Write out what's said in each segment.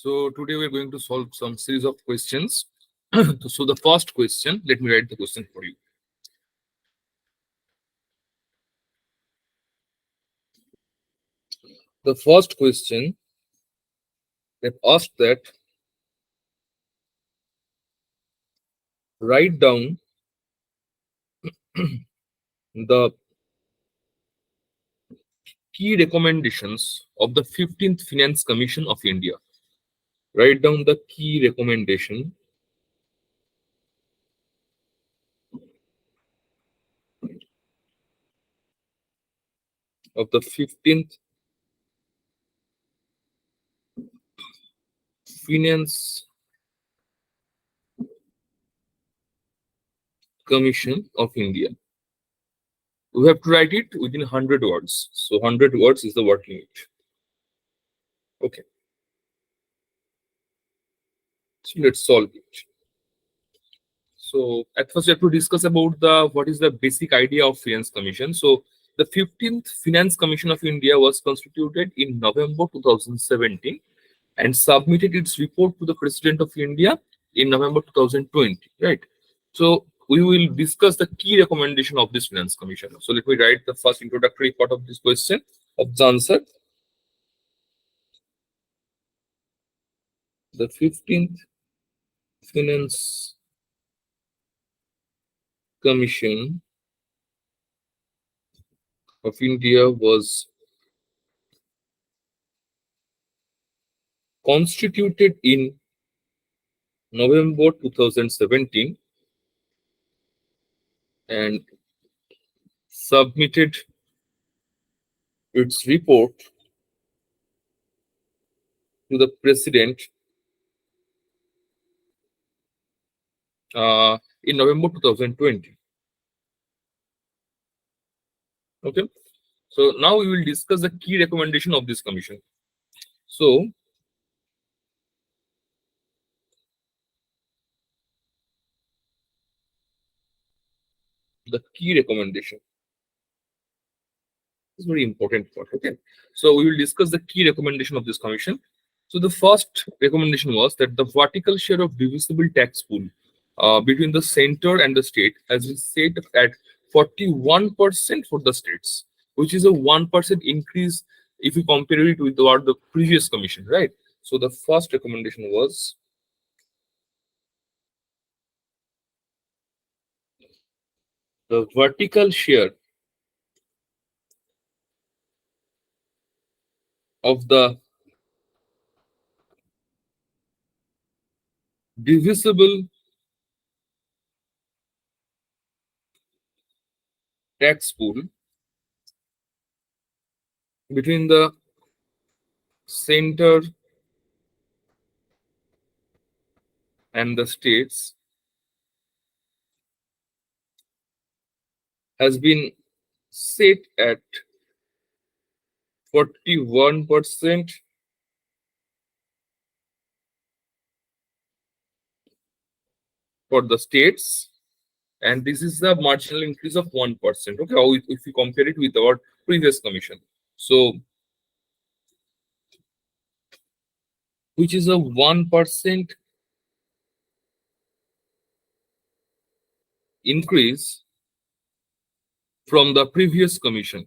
So today we're going to solve some series of questions. So the first question, let me write the question for you. The first question that asked that write down the key recommendations of the 15th Finance Commission of India. Write down the key recommendation of the 15th Finance Commission of India. We have to write it within 100 words. So 100 words is the word limit. Okay. So let's solve it. So at first we have to discuss about what is the basic idea of Finance Commission. So the 15th Finance Commission of India was constituted in November 2017 and submitted its report to the President of India in November 2020, right? So we will discuss the key recommendation of this Finance Commission. So let me write the first introductory part of this question of the answer. The 15th Finance Commission of India was constituted in November 2017 and submitted its report to the President in November 2020. Okay, so now we will discuss the key recommendation of this commission. So the key recommendation is very important part. Okay, so we will discuss the key recommendation of this commission. So the first recommendation was that the vertical share of divisible tax pool between the center and the state has been set at 41% for the states, which is a 1% increase if you compare it with the previous commission, right? So the first recommendation was the vertical share of the divisible tax pool between the center and the states has been set at 41% for the states, and this is the marginal increase of 1%. Okay, how if we compare it with our previous commission, so which is a 1% increase from the previous commission.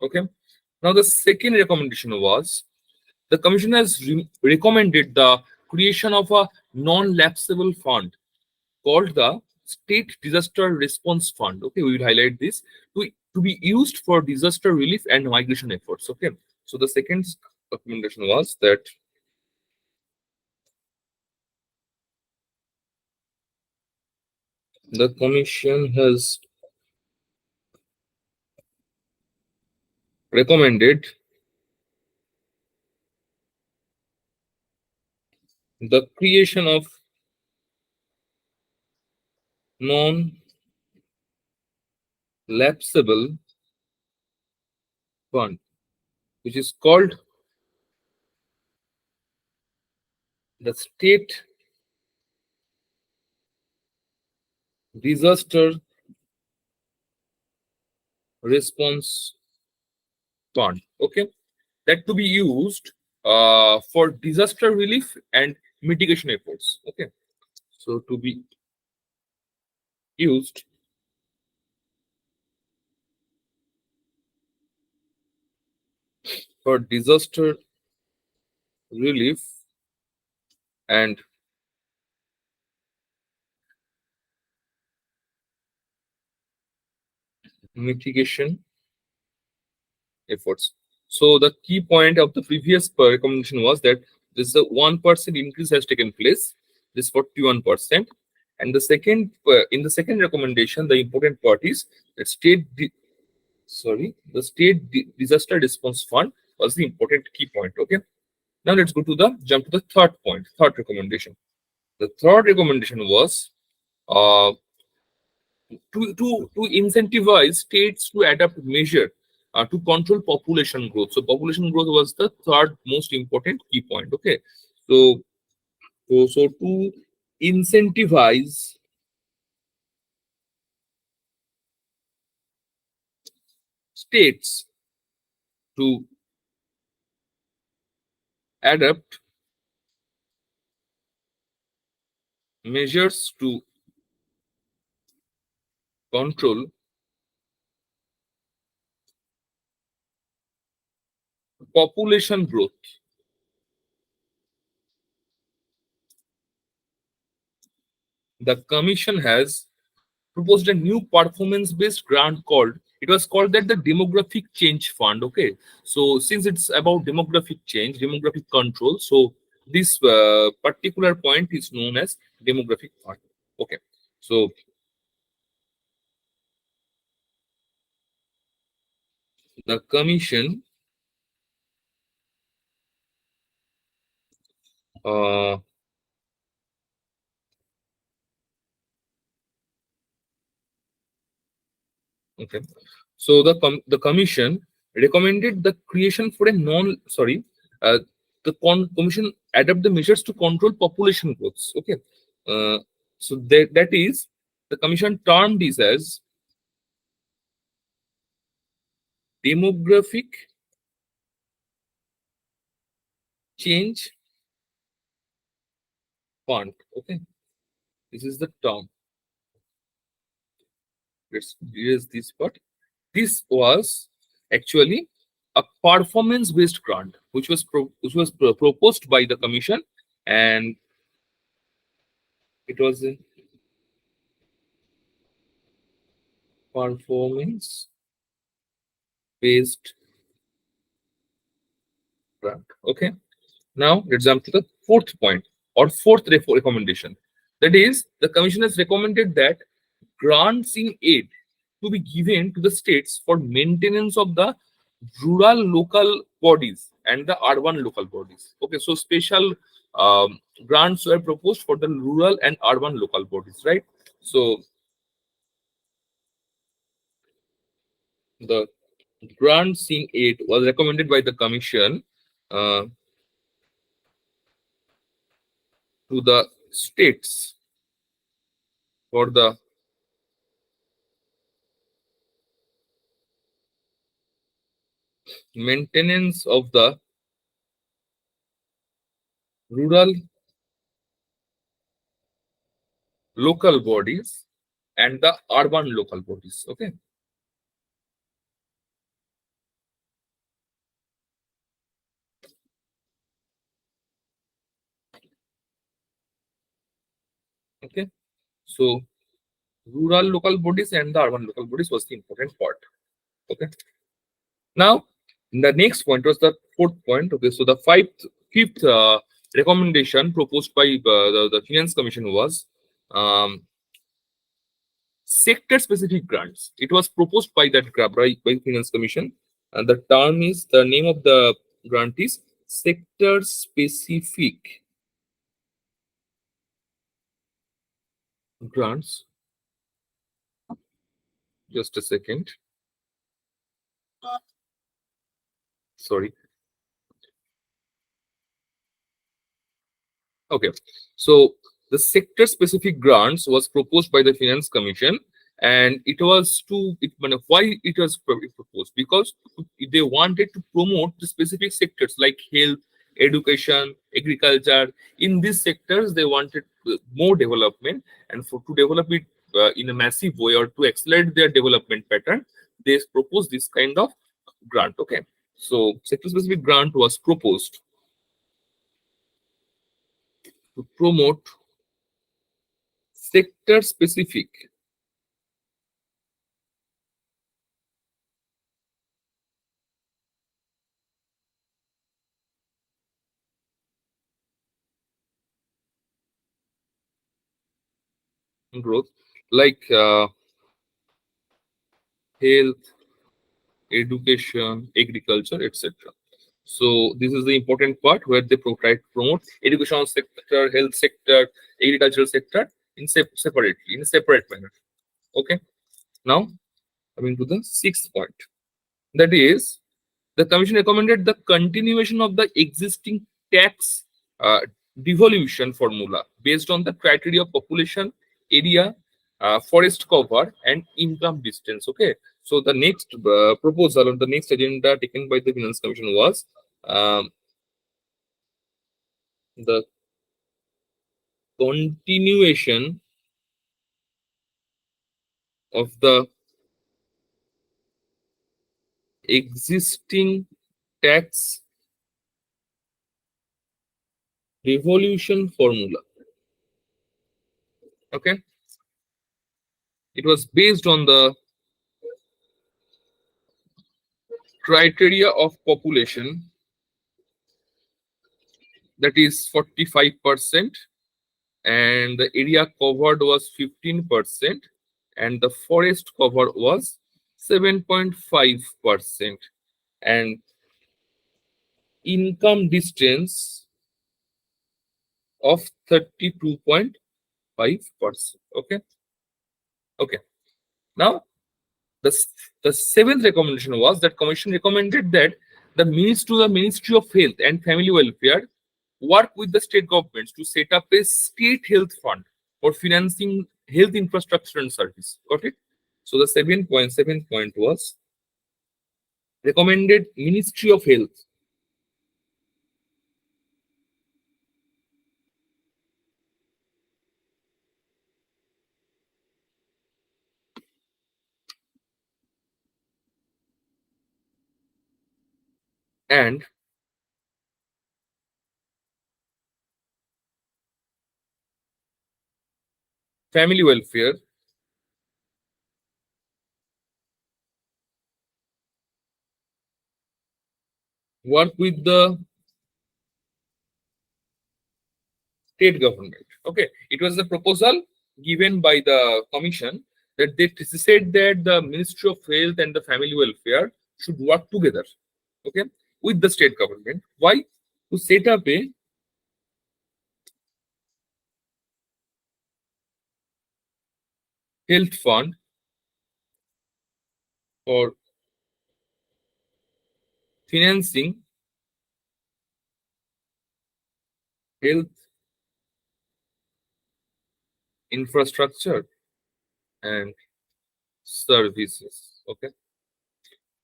Okay, now the second recommendation was the commission has recommended the creation of a non-lapsable fund called the State Disaster Response Fund. Okay, we will highlight this to be used for disaster relief and migration efforts. Okay, so the second recommendation was that the commission has recommended the creation of non-lapsable fund, which is called the State Disaster Response Fund. Okay, that to be used for disaster relief and mitigation efforts. Okay, so to be used for disaster relief and mitigation efforts. So the key point of the previous recommendation was that this 1% increase has taken place, this 41%, and the second in the second recommendation, the important part is that the disaster response fund was the important key point. Okay, now let's go to the jump to the third point, third recommendation. The third recommendation was uh, to incentivize states to adopt measure to control population growth. So population growth was the third most important key point. Okay, so so to incentivize states to adopt measures to control population growth, the commission has proposed a new performance-based grant called, it was called that the demographic change fund. Okay, so since it's about demographic change, demographic control, so this particular point is known as demographic fund. Okay, so the commission uh, okay, so the commission recommended the creation for a non sorry the commission adopt the measures to control population growth. Okay, uh, so that is the commission termed this as demographic change fund. Okay, this is the term. Let's erase this part. This was actually a performance-based grant, which was proposed by the commission, and it was a performance-based grant. Okay. Now let's jump to the fourth point or fourth recommendation. That is, the commission has recommended that grants in aid to be given to the states for maintenance of the rural local bodies and the urban local bodies. Okay, so special grants were proposed for the rural and urban local bodies, right? So the grants in aid was recommended by the commission uh, to the states for the maintenance of the rural local bodies and the urban local bodies. Okay, okay, so rural local bodies and the urban local bodies was the important part. Okay, now the next point was the fourth point. Okay, so the fifth recommendation proposed by the finance commission was um, sector specific grants. It was proposed by that by finance commission, and the name of the grant is sector specific grants. Just a second. Sorry. Okay. So the sector specific grants was proposed by the finance commission, and it was why it was proposed, because they wanted to promote the specific sectors like health, education, agriculture. In these sectors, they wanted more development, and to develop it in a massive way or to accelerate their development pattern, they proposed this kind of grant. Okay, so sector-specific grant was proposed to promote sector-specific growth like health, education, agriculture, etc. So this is the important part where they promote education sector, health sector, agricultural sector in separately, in a separate manner. Okay. Now coming to the sixth point, that is the commission recommended the continuation of the existing tax uh, devolution formula based on the criteria of population, area, forest cover, and income distance. Okay, so the next proposal or the next agenda taken by the Finance Commission was um, the continuation of the existing tax devolution formula. Okay, it was based on the criteria of population, that is 45%, and the area covered was 15%, and the forest cover was 7.5%, and income distance of 32.5%. Okay, okay. Now the the seventh recommendation was that commission recommended that the Ministry of Health and Family Welfare work with the state governments to set up a state health fund for financing health infrastructure and service. Got it? So the 7.7 point was recommended Ministry of Health and Family Welfare work with the state government. Okay, it was the proposal given by the commission that they said that the Ministry of Health and the Family Welfare should work together, okay, with the state government. Why? To set up a health fund for financing health infrastructure and services. Okay.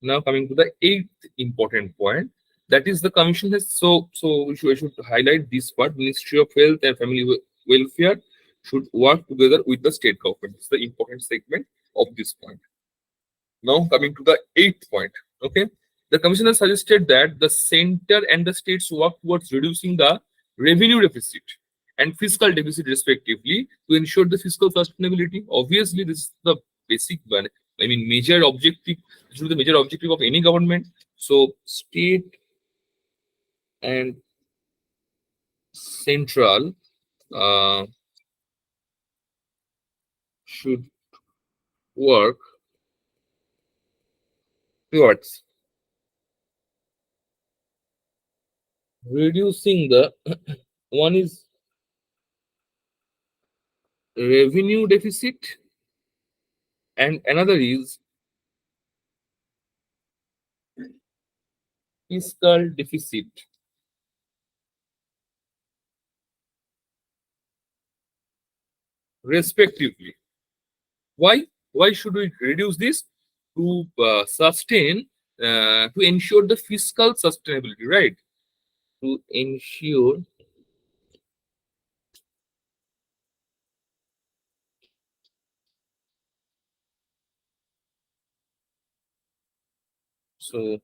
Now coming to the eighth important point, that is the commission has we should highlight this part. Ministry of Health and Family Welfare should work together with the state government. It's the important segment of this point. Now coming to the eighth point. Okay, the commission has suggested that the center and the states work towards reducing the revenue deficit and fiscal deficit respectively to ensure the fiscal sustainability. Obviously, this is the basic one. I mean, major objective. This should be the major objective of any government. So, state and central uh, should work towards reducing the one is revenue deficit and another is fiscal deficit respectively. Why? Why should we reduce this? To sustain, to ensure the fiscal sustainability, right? to ensure so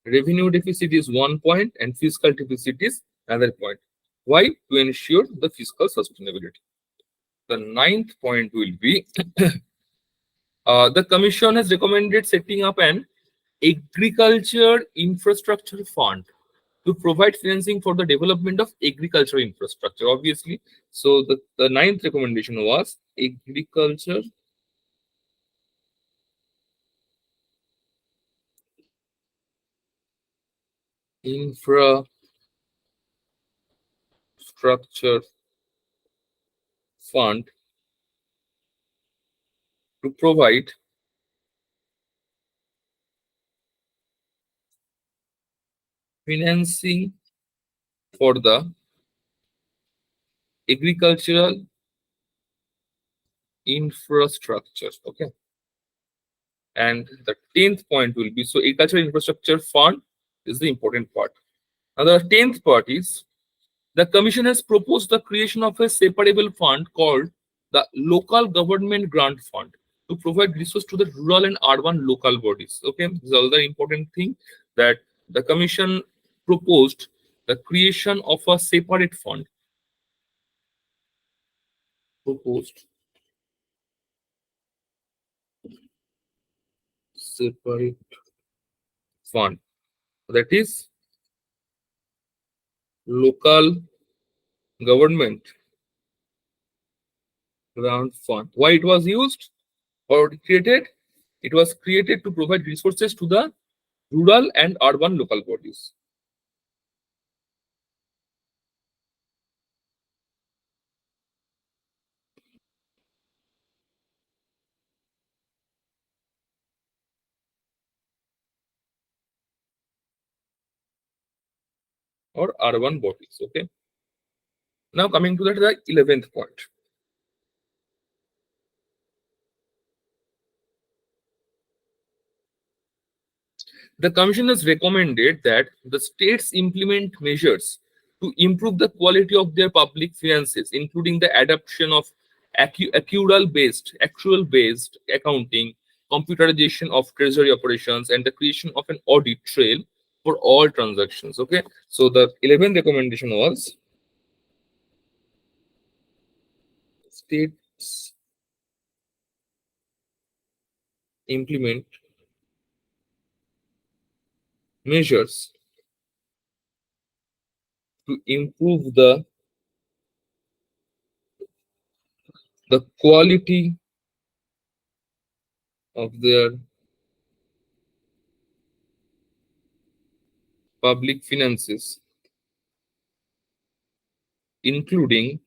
revenue deficit is 1 point and fiscal deficit is another point. Why? To ensure the fiscal sustainability. The ninth point will be the Commission has recommended setting up an agriculture infrastructure fund to provide financing for the development of agricultural infrastructure. Obviously, so the ninth recommendation was agriculture infrastructure fund to provide financing for the agricultural infrastructure. Okay. And the 10th point will be so agricultural infrastructure fund is the important part. Now the 10th part is the Commission has proposed the creation of a separable fund called the Local Government Grant Fund to provide resources to the rural and urban local bodies. Okay, this is another important thing that the Commission proposed the creation of a separate fund. Proposed separate fund that is local government grant fund. Why it was used or created? It was created to provide resources to the rural and urban local bodies. Or urban bodies. Okay. Now coming to the 11th point. The Commission has recommended that the states implement measures to improve the quality of their public finances, including the adoption of actual-based accounting, computerization of treasury operations, and the creation of an audit trail for all transactions. Okay, so the 11th recommendation was states implement measures to improve the quality of their public finances, including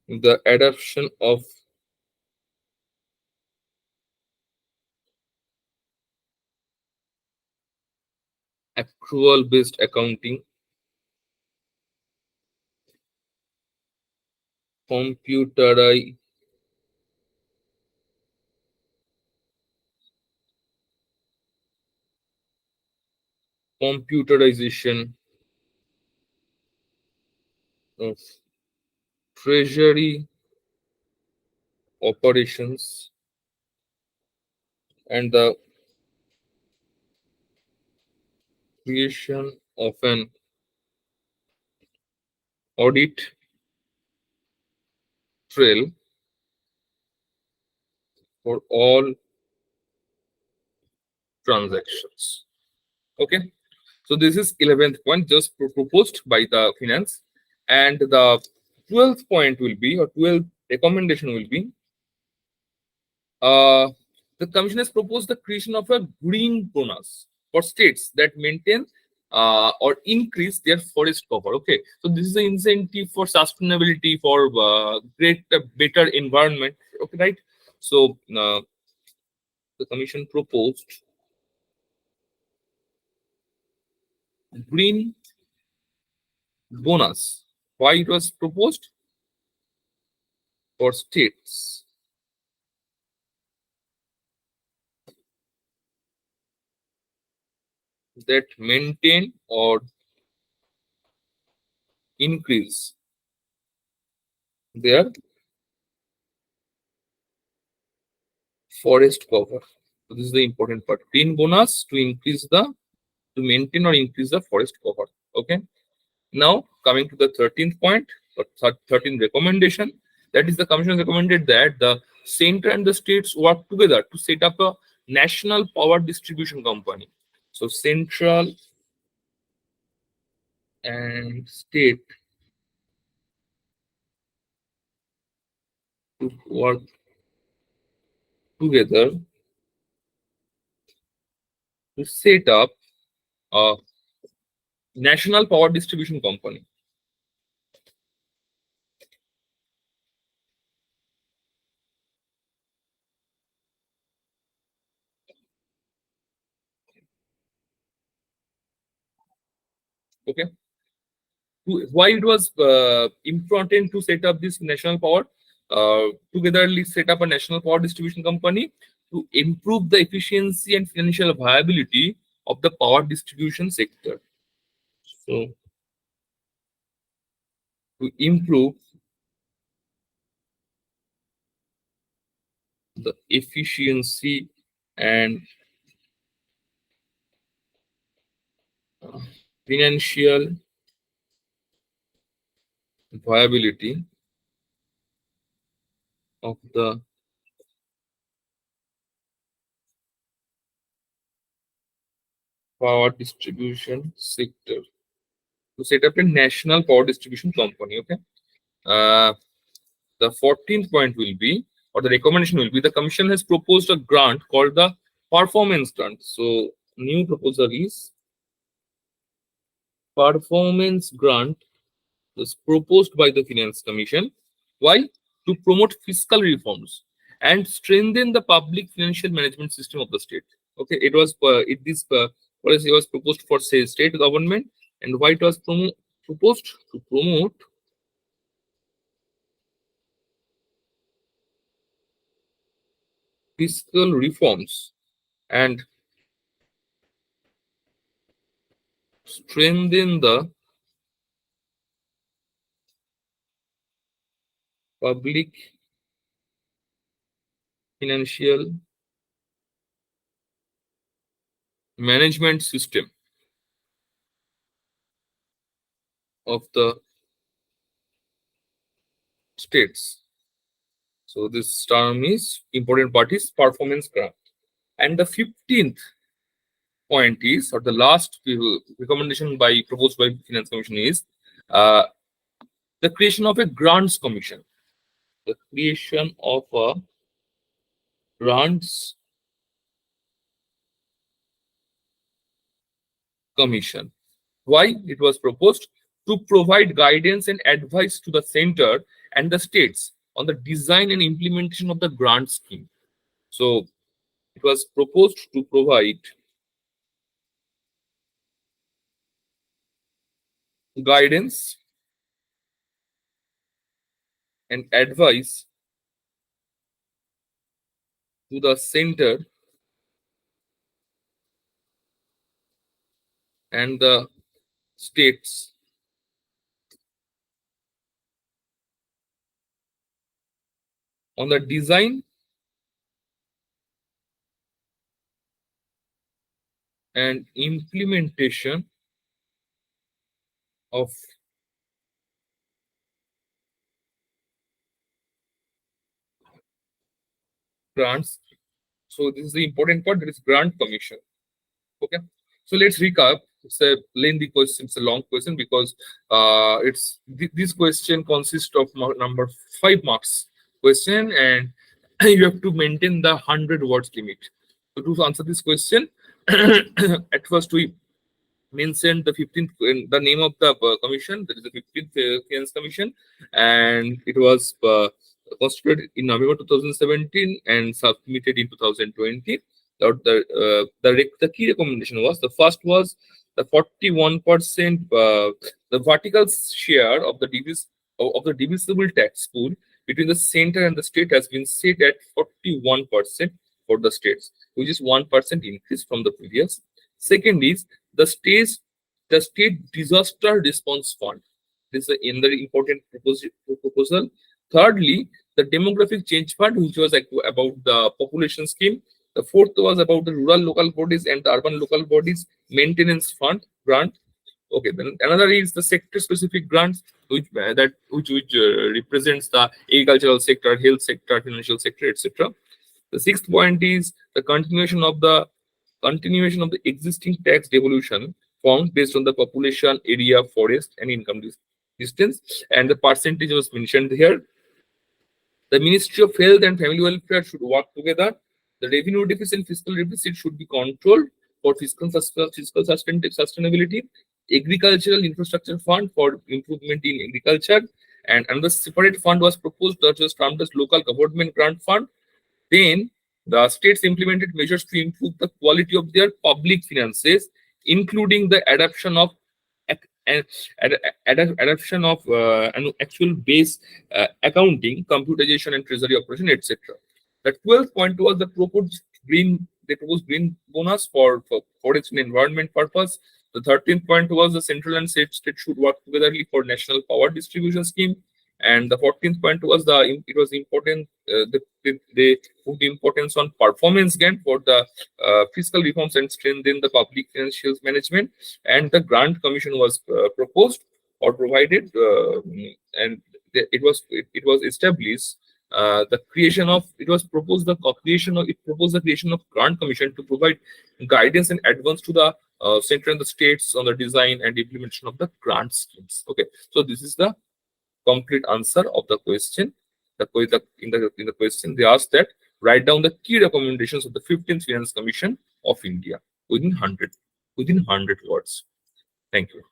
the adoption of accrual-based accounting, computerization computerization of treasury operations, and the creation of an audit trail for all transactions. Okay, so this is 11th point just proposed by the finance, and the 12th point will be, or 12th recommendation will be, uh, the Commission has proposed the creation of a green bonus for states that maintain or increase their forest cover. Okay, so this is an incentive for sustainability, for better environment. Okay, right? So the Commission proposed green bonus. Why it was proposed? For states that maintain or increase their forest cover. So this is the important part. Green bonus to increase the to maintain or increase the forest cover. Okay. Now coming to the 13th point, or 13th recommendation, that is the commission recommended that the center and the states work together to set up a national power distribution company. So central and state to work together to set up a national power distribution company. Okay. Why it was important to set up this national power, togetherly set up a national power distribution company to improve the efficiency and financial viability of the power distribution sector. So to improve the efficiency and uh, financial viability of the power distribution sector, to set up a national power distribution company. Okay. The 14th point will be, or the recommendation will be, the commission has proposed a grant called the performance grant. So new proposal is performance grant was proposed by the finance commission. Why? To promote fiscal reforms and strengthen the public financial management system of the state. Okay, it was this policy was proposed for, say, state government. And why it was proposed? To promote fiscal reforms and strengthen the public financial management system of the states. So this term is important part is performance grant. And the 15th point is, or the last recommendation by proposed by Finance Commission is uh, the creation of a grants commission. The creation of a grants commission. Why it was proposed? To provide guidance and advice to the center and the states on the design and implementation of the grant scheme. So it was proposed to provide guidance and advice to the center and the states on the design and implementation of grants. So this is the important part, that is grant commission. Okay. So let's recap. It's a lengthy question, it's a long question, because this question consists of number 5 marks question, and you have to maintain the 100 words limit. So to answer this question, at first we mentioned the 15th, the name of the commission, that is the 15th Finance Commission, and it was constituted in November 2017 and submitted in 2020. The key recommendation was, the first was the 41% the vertical share of the divisible tax pool between the center and the state has been set at 41% for the states, which is 1% increase from the previous. Second is the state disaster response fund. This is another important proposal. Thirdly, the demographic change fund, which was about the population scheme. The fourth was about the rural local bodies and the urban local bodies maintenance fund grant. Okay, then another is the sector specific grants, which represents the agricultural sector, health sector, financial sector, etc. The sixth point is the continuation of the existing tax devolution forms based on the population, area, forest, and income distance, and the percentage was mentioned here. The Ministry of Health and Family Welfare should work together. The revenue deficit and fiscal deficit should be controlled for fiscal sustainability. Agricultural infrastructure fund for improvement in agriculture, and another separate fund was proposed, that was termed as local government grant fund. Then the states implemented measures to improve the quality of their public finances, including the adoption of an actual base accounting, computerization, and treasury operation, etc. The 12th point was the proposed green bonus for forest and environment purpose. The 13th point was the central and state should work together for national power distribution scheme. And the 14th point was it was important they put importance on performance gain for the fiscal reforms and strengthen the public financial management. And the grant commission was proposed or provided, and it was established. The creation of it was proposed the creation of it proposed the creation of grant commission to provide guidance and advance to the center and the states on the design and implementation of the grant schemes. Okay, so this is the complete answer of the question. In the question they asked that write down the key recommendations of the 15th Finance Commission of India within 100 words. Thank you.